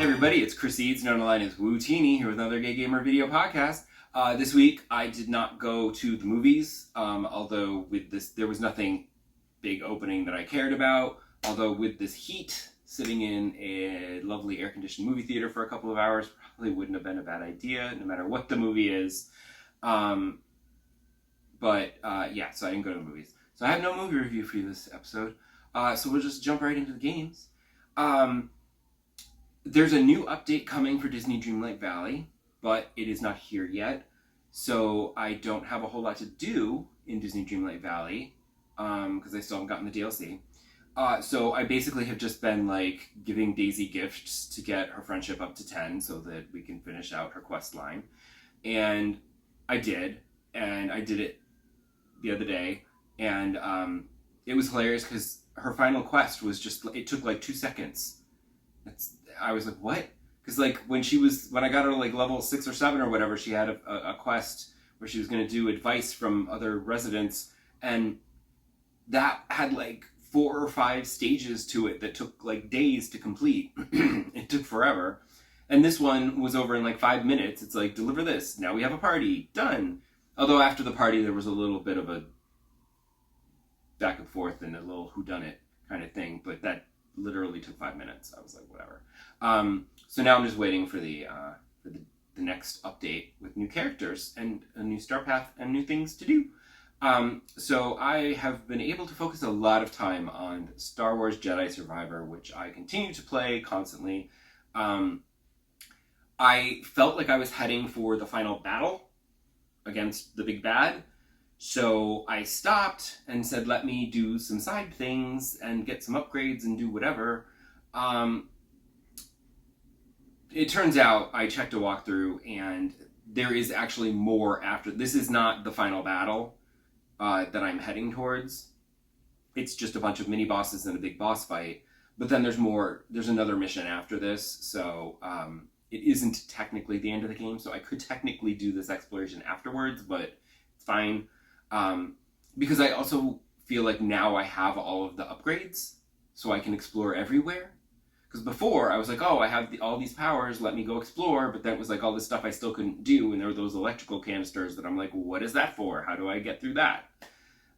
everybody, it's Chris Eads, known online as Wootini, here with another Gay Gamer video podcast. This week, I did not go to the movies, although with this, there was nothing big opening that I cared about. Although with this heat, sitting in a lovely air-conditioned movie theater for a couple of hours probably wouldn't have been a bad idea, no matter what the movie is. Yeah, so I didn't go to the movies. So I have no movie review for you this episode, so we'll just jump right into the games. There's a new update coming for Disney Dreamlight Valley, but it is not here yet, so I don't have a whole lot to do in Disney Dreamlight Valley, because I still haven't gotten the DLC. So I basically have just been, like, giving Daisy gifts to get her friendship up to 10 so that we can finish out her quest line. And I did it the other day, and it was hilarious because her final quest was just, it took like 2 seconds. I was like, what? Because like when I got her to like level 6 or 7 or whatever, she had a quest where she was going to do advice from other residents, and that had like 4 or 5 stages to it that took like days to complete. It took forever. And this one was over in like 5 minutes. It's like, deliver this. Now we have a party. Done. Although after the party, there was a little bit of a back and forth and a little whodunit kind of thing. But that literally took 5 minutes. I was like, whatever. So now I'm just waiting for the next update with new characters and a new star path and new things to do. So I have been able to focus a lot of time on Star Wars Jedi Survivor, which I continue to play constantly. I felt like I was heading for the final battle against the big bad, so I stopped and said, let me do some side things and get some upgrades and do whatever. It turns out I checked a walkthrough and there is actually more after. This is not the final battle that I'm heading towards. It's just a bunch of mini bosses and a big boss fight. But then there's more. There's another mission after this, so it isn't technically the end of the game. So I could technically do this exploration afterwards, but it's fine. Because I also feel like now I have all of the upgrades, so I can explore everywhere. Because before, I was like, oh, I have all these powers, let me go explore, but that was like all this stuff I still couldn't do, and there were those electrical canisters that I'm like, well, what is that for? How do I get through that?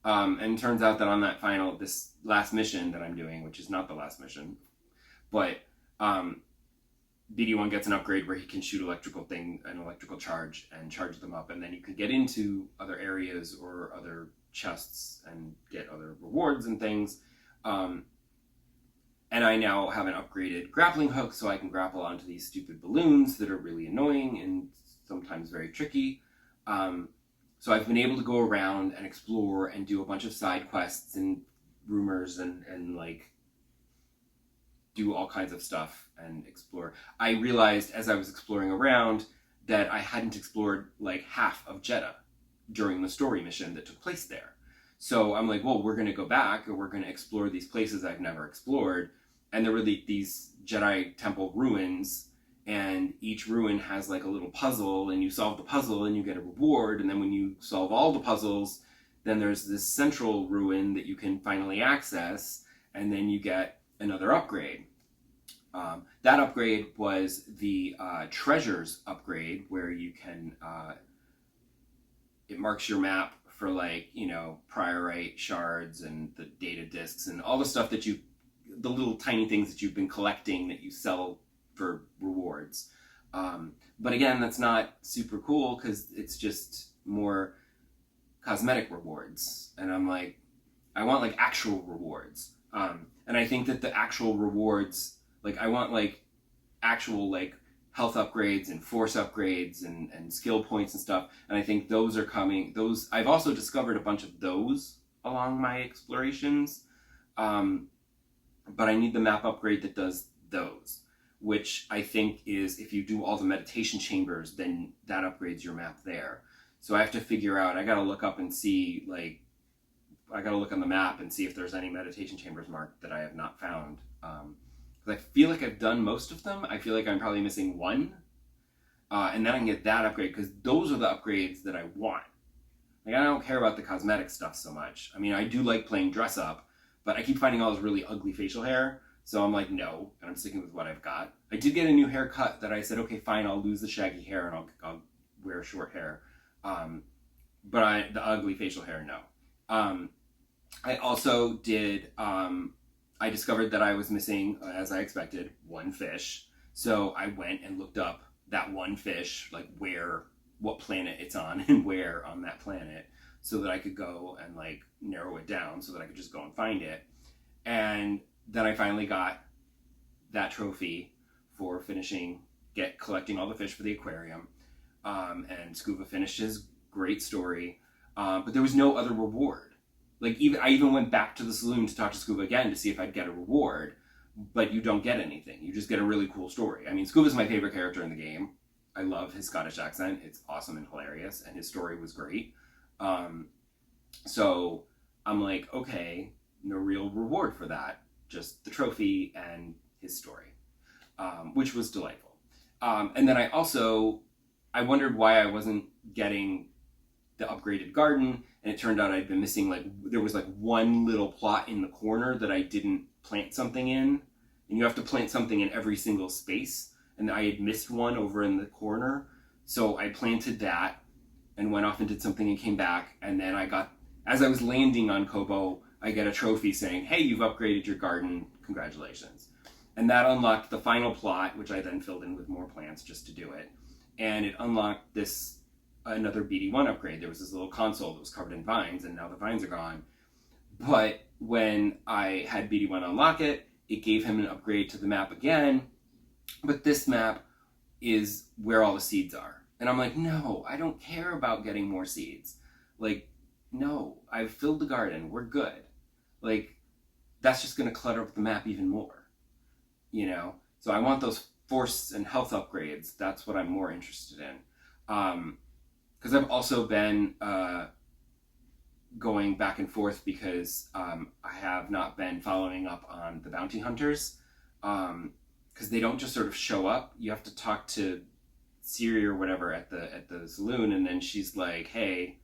And it turns out that on that this last mission that I'm doing, which is not the last mission, but BD1 gets an upgrade where he can shoot an electrical charge and charge them up, and then you can get into other areas or other chests and get other rewards and things. And I now have an upgraded grappling hook, so I can grapple onto these stupid balloons that are really annoying and sometimes very tricky. So I've been able to go around and explore and do a bunch of side quests and rumors and like do all kinds of stuff and explore. I realized as I was exploring around that I hadn't explored like half of Jeddah during the story mission that took place there. So I'm like, well, we're going to go back, or we're going to explore these places I've never explored. And there were these Jedi temple ruins, and each ruin has like a little puzzle, and you solve the puzzle and you get a reward. And then when you solve all the puzzles, then there's this central ruin that you can finally access, and then you get another upgrade. That upgrade was the treasures upgrade, where you can, it marks your map for like, priorite shards and the data discs and all the stuff that the little tiny things that you've been collecting that you sell for rewards. But again, that's not super cool because it's just more cosmetic rewards. And I'm like, I want like actual rewards. And I think that the actual rewards, like I want like actual like health upgrades and force upgrades and skill points and stuff. And I think those are coming. I've also discovered a bunch of those along my explorations. But I need the map upgrade that does those, which I think is if you do all the meditation chambers, then that upgrades your map there. So I have to figure out, I got to look up and see, like, I got to look on the map and see if there's any meditation chambers marked that I have not found. Because I feel like I've done most of them. I feel like I'm probably missing one. And then I can get that upgrade, because those are the upgrades that I want. Like, I don't care about the cosmetic stuff so much. I mean, I do like playing dress up, but I keep finding all this really ugly facial hair. So I'm like, no, and I'm sticking with what I've got. I did get a new haircut that I said, okay, fine, I'll lose the shaggy hair and I'll wear short hair. But the ugly facial hair, no. I also did, I discovered that I was missing, as I expected, one fish. So I went and looked up that one fish, like what planet it's on and where on that planet, so that I could go and like narrow it down so that I could just go and find it. And then I finally got that trophy for collecting all the fish for the aquarium. And Scuba finished his great story. But there was no other reward. Like I even went back to the saloon to talk to Scuba again to see if I'd get a reward, but you don't get anything. You just get a really cool story. I mean, Scuba's my favorite character in the game. I love his Scottish accent. It's awesome and hilarious, and his story was great. So I'm like, okay, no real reward for that, just the trophy and his story, which was delightful. And then I wondered why I wasn't getting the upgraded garden, and it turned out I'd been missing, there was one little plot in the corner that I didn't plant something in, and you have to plant something in every single space, and I had missed one over in the corner, so I planted that and went off and did something and came back, and then as I was landing on Kobo, I get a trophy saying, hey, you've upgraded your garden, congratulations. And that unlocked the final plot, which I then filled in with more plants just to do it, and it unlocked another BD1 upgrade. There was this little console that was covered in vines, and now the vines are gone. But when I had BD1 unlock it, it gave him an upgrade to the map again, but this map is where all the seeds are. And I'm like, no, I don't care about getting more seeds. Like, no, I've filled the garden, we're good. Like, that's just gonna clutter up the map even more, you know? So I want those force and health upgrades. That's what I'm more interested in. Because I've also been going back and forth because I have not been following up on the bounty hunters, because they don't just sort of show up. You have to talk to Siri or whatever at the saloon, and then she's like, hey,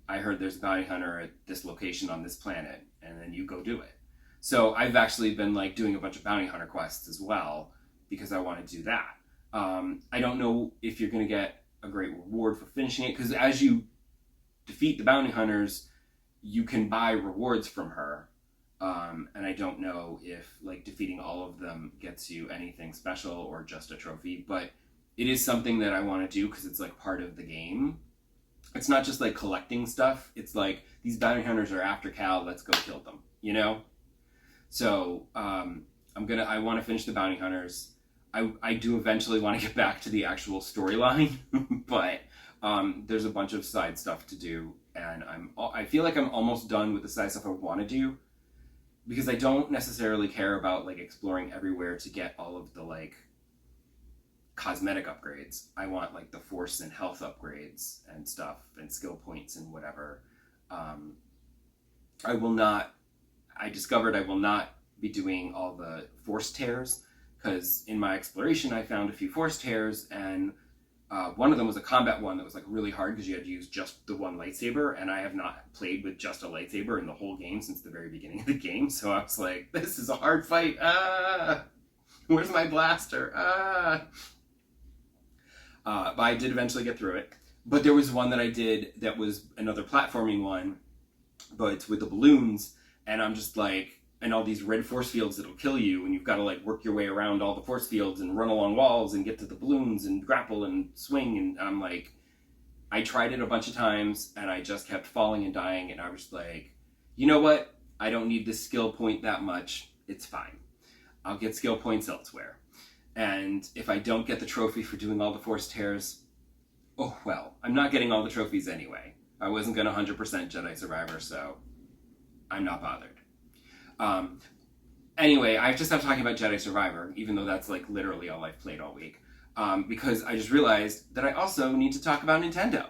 I heard there's a bounty hunter at this location on this planet, and then you go do it. So I've actually been doing a bunch of bounty hunter quests as well, because I want to do that. I don't know if you're going to get a great reward for finishing it, because as you defeat the bounty hunters, you can buy rewards from her, and I don't know if defeating all of them gets you anything special or just a trophy, but it is something that I want to do because it's part of the game. It's not just collecting stuff. It's these bounty hunters are after Cal, let's go kill them, you know? So I want to finish the bounty hunters. I do eventually want to get back to the actual storyline, but there's a bunch of side stuff to do, and I feel like I'm almost done with the side stuff I want to do, because I don't necessarily care about exploring everywhere to get all of the cosmetic upgrades. I want the force and health upgrades and stuff and skill points and whatever. I discovered I will not be doing all the force tears, because in my exploration I found a few force tears, and one of them was a combat one that was really hard because you had to use just the one lightsaber, and I have not played with just a lightsaber in the whole game since the very beginning of the game, so I was like, this is a hard fight. Where's my blaster? But I did eventually get through it. But there was one that I did that was another platforming one, but it's with the balloons, and I'm just and all these red force fields that'll kill you, and you've got to work your way around all the force fields and run along walls and get to the balloons and grapple and swing, and I'm I tried it a bunch of times and I just kept falling and dying, and I was you know what? I don't need this skill point that much. It's fine. I'll get skill points elsewhere. And if I don't get the trophy for doing all the force tears, oh well, I'm not getting all the trophies anyway. I wasn't going to 100% Jedi Survivor, so I'm not bothered. Anyway, I've just stopped talking about Jedi Survivor, even though that's literally all I've played all week, because I just realized that I also need to talk about Nintendo,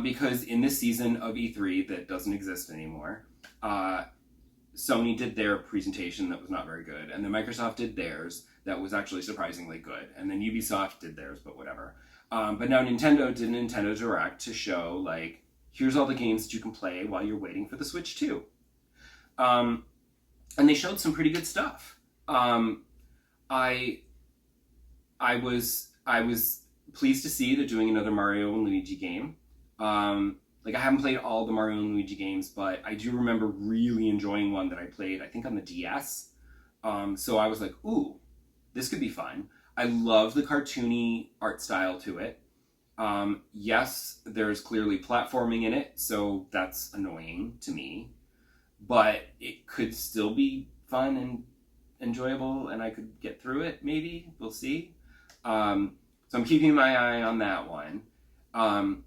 because in this season of E3 that doesn't exist anymore, Sony did their presentation that was not very good, and then Microsoft did theirs that was actually surprisingly good, and then Ubisoft did theirs, but whatever. But now Nintendo did a Nintendo Direct to show here's all the games that you can play while you're waiting for the Switch 2. and they showed some pretty good stuff. I I was pleased to see they're doing another Mario and Luigi game. Like I haven't played all the Mario and Luigi games, but I do remember really enjoying one that I played, I think on the DS. So I was like, ooh, this could be fun. I love the cartoony art style to it. Yes, there's clearly platforming in it, so that's annoying to me. But it could still be fun and enjoyable, and I could get through it, maybe. We'll see. So I'm keeping my eye on that one. And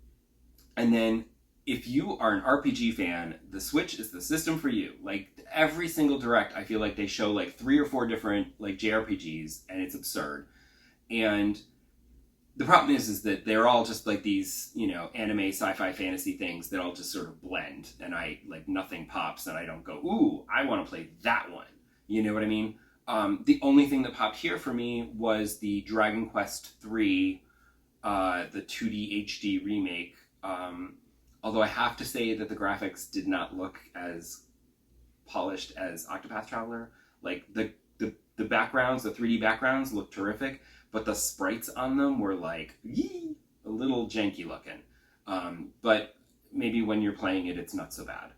then if you are an RPG fan, the Switch is the system for you. Like every single direct, I feel like they show like 3 or 4 different like JRPGs, and it's absurd. And the problem is that they're all just like these, you know, anime, sci-fi, fantasy things that all just sort of blend, and I like nothing pops, and I don't go, ooh, I want to play that one. You know what I mean? The only thing that popped here for me was the Dragon Quest III, the 2D HD remake. Although I have to say that the graphics did not look as polished as Octopath Traveler. Like the backgrounds, the 3D backgrounds looked terrific, but the sprites on them were like a little janky looking. But maybe when you're playing it, it's not so bad.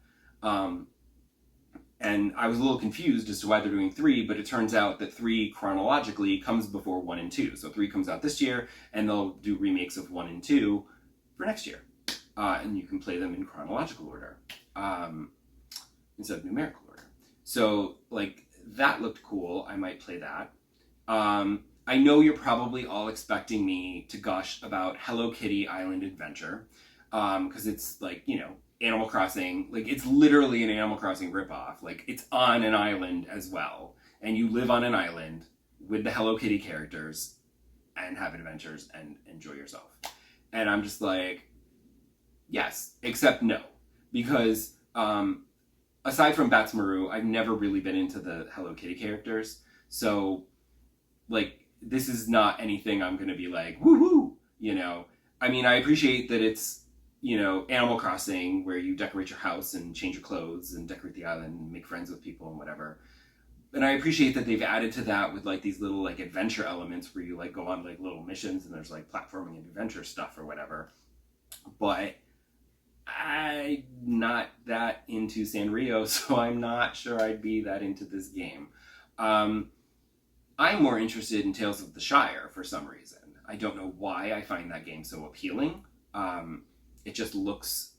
And I was a little confused as to why they're doing 3, but it turns out that 3 chronologically comes before 1 and 2. So 3 comes out this year, and they'll do remakes of 1 and 2 for next year. And you can play them in chronological order instead of numerical order. So, like, that looked cool. I might play that. I know you're probably all expecting me to gush about Hello Kitty Island Adventure, because it's, like, you know, Animal Crossing. Like, it's literally an Animal Crossing ripoff. Like, it's on an island as well. And you live on an island with the Hello Kitty characters and have adventures and enjoy yourself. And I'm just like, yes, except no. Because aside from Batsmaru, I've never really been into the Hello Kitty characters. So, like, this is not anything I'm going to be like, woohoo, you know. I mean, I appreciate that it's, you know, Animal Crossing, where you decorate your house and change your clothes and decorate the island and make friends with people and whatever. And I appreciate that they've added to that with, like, these little, like, adventure elements where you, like, go on, like, little missions and there's, like, platforming and adventure stuff or whatever. But I'm not that into Sanrio, so I'm not sure I'd be that into this game. I'm more interested in Tales of the Shire for some reason. I don't know why I find that game so appealing. It just looks...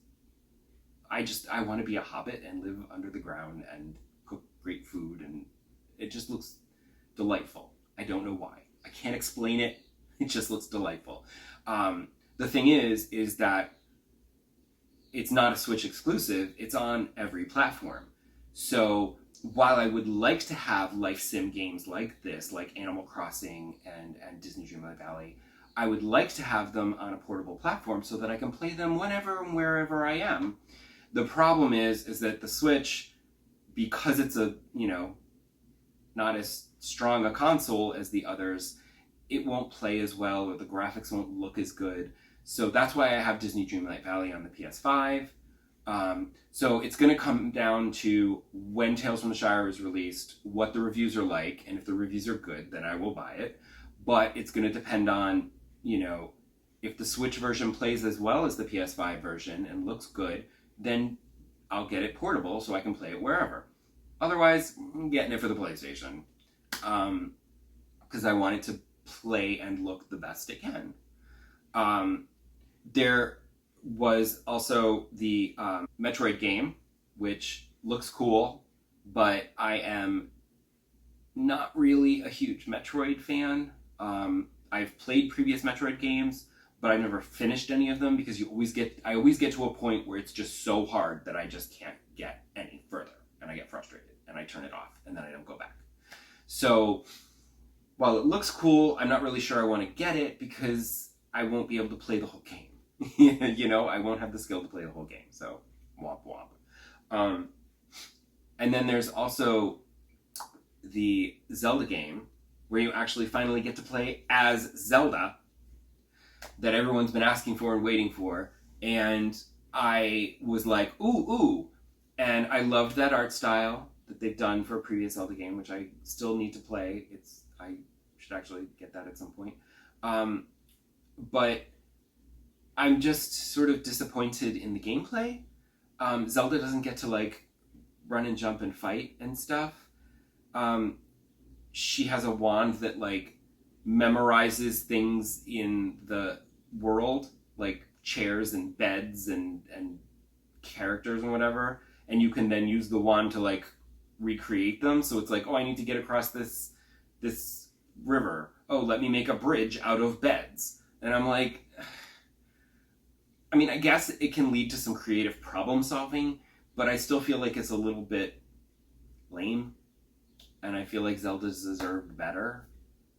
I want to be a hobbit and live under the ground and cook great food, and it just looks delightful. I don't know why. I can't explain it. It just looks delightful. The thing is that it's not a Switch exclusive. It's on every platform. So while I would like to have life sim games like this, like Animal Crossing and Disney Dreamlight Valley, I would like to have them on a portable platform so that I can play them whenever and wherever I am. The problem is that the Switch, because it's a, you know, not as strong a console as the others, it won't play as well, or the graphics won't look as good. So that's why I have Disney Dreamlight Valley on the PS5. So it's going to come down to when Tales from the Shire is released, what the reviews are like, and if the reviews are good, then I will buy it. But it's going to depend on, you know, if the Switch version plays as well as the PS5 version and looks good, then I'll get it portable so I can play it wherever. Otherwise, I'm getting it for the PlayStation. Because I want it to play and look the best it can. There was also the Metroid game, which looks cool, but I am not really a huge Metroid fan. I've played previous Metroid games, but I've never finished any of them because I always get to a point where it's just so hard that I just can't get any further, and I get frustrated and I turn it off and then I don't go back. So while it looks cool, I'm not really sure I want to get it because I won't be able to play the whole game. You know, I won't have the skill to play the whole game. So, womp womp. And then there's also the Zelda game where you actually finally get to play as Zelda that everyone's been asking for and waiting for. And I was like, ooh. And I loved that art style. that they've done for a previous Zelda game, which I still need to play. I should actually get that at some point. But I'm just sort of disappointed in the gameplay. Zelda doesn't get to like run and jump and fight and stuff. She has a wand that like memorizes things in the world, like chairs and beds and characters and whatever, and you can then use the wand to like recreate them. So it's like, oh, I need to get across this river. Oh, let me make a bridge out of beds. And I'm like, I mean, I guess it can lead to some creative problem solving, but I still feel like it's a little bit lame, and I feel like Zelda's deserved better.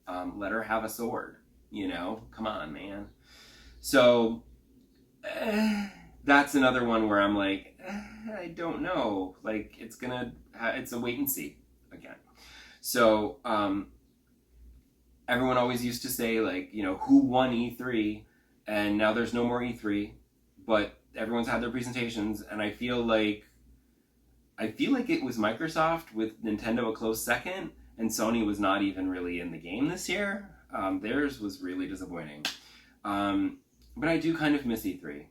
Let her have a sword, you know? Come on, man. So, that's another one where I'm like, I don't know. Like, it's a wait and see again. So, everyone always used to say, like, you know, who won E3? And now there's no more E3, but everyone's had their presentations, and I feel like it was Microsoft with Nintendo a close second, and Sony was not even really in the game this year. Theirs was really disappointing. But I do kind of miss E3.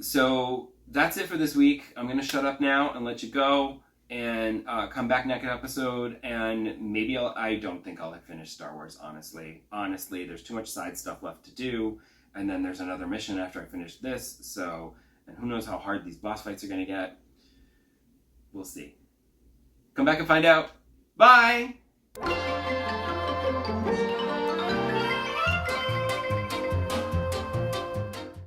So that's it for this week. I'm going to shut up now and let you go, and come back next episode, and maybe I don't think I'll finish Star Wars, honestly. Honestly, there's too much side stuff left to do, and then there's another mission after I finish this, so, and who knows how hard these boss fights are going to get. We'll see. Come back and find out. Bye!